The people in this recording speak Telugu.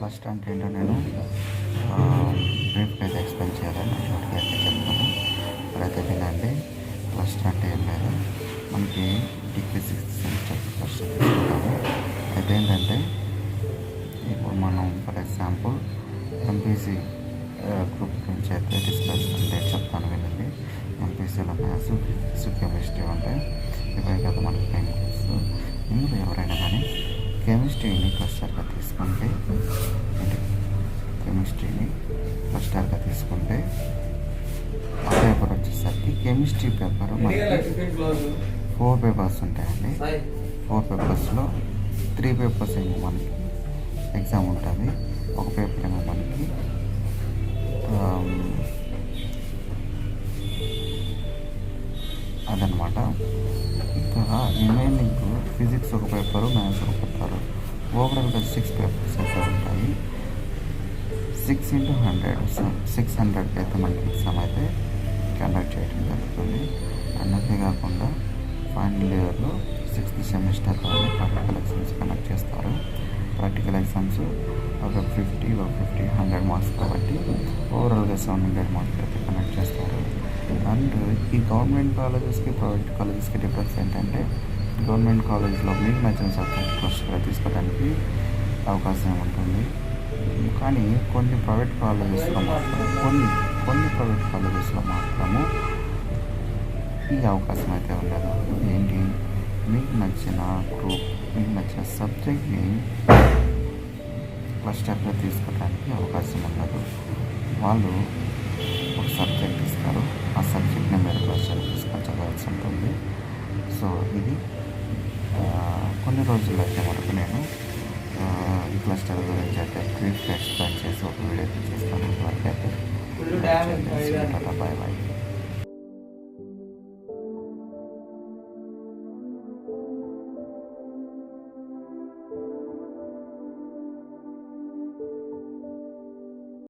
ఫస్ట్ అంటే ఏంటో నేను బ్రీఫ్గా అయితే ఎక్స్ప్లెయిన్ చేయాలని షార్ట్గా అయితే చెప్తాను. ఇప్పుడైతే వినండి. ఫస్ట్ అంటే ఏం లేదు, మనకి డిగ్రీ 6th సెమిస్టర్ ఫస్ట్ తీసుకుంటాము. అయితే ఏంటంటే ఇప్పుడు మనం ఫర్ ఎగ్జాంపుల్ ఎంపీసీ గ్రూప్ గురించి అయితే డిస్కస్ అంటే చెప్తాను వినండి. ఎంపీసీలో మ్యాథ్స్, ఫిజిక్స్, కెమిస్ట్రీ ఉంటాయి. ఇవే కదా మనకి మెయిన్ గ్రూప్స్. ఇందులో ఎవరైనా కానీ కెమిస్ట్రీని క్లస్టర్గా తీసుకుంటే ఆ పేపర్ వచ్చేసరికి కెమిస్ట్రీ పేపర్ మనకి 4 పేపర్స్ ఉంటాయండి. 4 పేపర్స్లో 3 పేపర్స్ ఏమో మనకి ఎగ్జామ్ ఉంటుంది. ఒక పేపర్ ఏమో మనకి అదనమాట. ఇంకా రిమైనింగ్ ఫిజిక్స్ ఒక పేపరు, మ్యాథ్స్ ఒక పేపరు, ఓవరాల్గా 6 పేపర్స్ అయితే ఉంటాయి. 6 × 100 600 అయితే మనకి ఎగ్జామ్ అయితే కండక్ట్ చేయడం జరుగుతుంది. అండ్ అంతేకాకుండా ఫైనల్ ఇయర్లో 6th సెమిస్టర్లో ప్రాక్టికల్ ఎగ్జామ్స్ కండక్ట్ చేస్తారు. ప్రాక్టికల్ ఎగ్జామ్స్ ఒక 50 100 మార్క్స్ కాబట్టి ఓవరాల్గా 700 మార్క్స్ అయితే కండక్ట్ చేస్తారు. అండ్ ఈ గవర్నమెంట్ కాలేజెస్కి, ప్రైవేట్ కాలేజెస్కి డిఫరెన్స్ ఏంటంటే, గవర్నమెంట్ కాలేజ్లో మీకు నచ్చిన సబ్జెక్ట్ క్లస్టర్గా తీసుకోవడానికి అవకాశం ఉంటుంది. కానీ కొన్ని ప్రైవేట్ కాలేజెస్లో మాత్రము ఈ అవకాశం అయితే ఉండదు. ఏంటి, మీకు నచ్చిన గ్రూప్, మీకు నచ్చిన సబ్జెక్ట్ని క్లస్టర్గా తీసుకోవడానికి అవకాశం ఉండదు. వాళ్ళు ఒక సబ్జెక్ట్ ఇస్తారు, ఆ సబ్జెక్ట్ని మీరు క్లస్టర్ తీసుకొని చదవాల్సి ఉంటుంది. సో ఇది కొన్ని రోజుల్లో అయితే వరకు నేను ఈ క్లస్టర్ గురించి అయితే బ్రీఫ్గా ఎక్స్ప్లెయిన్ చేసి ఒక వీడియో చేస్తాను. వరకు అయితే బాయ్ బాయ్.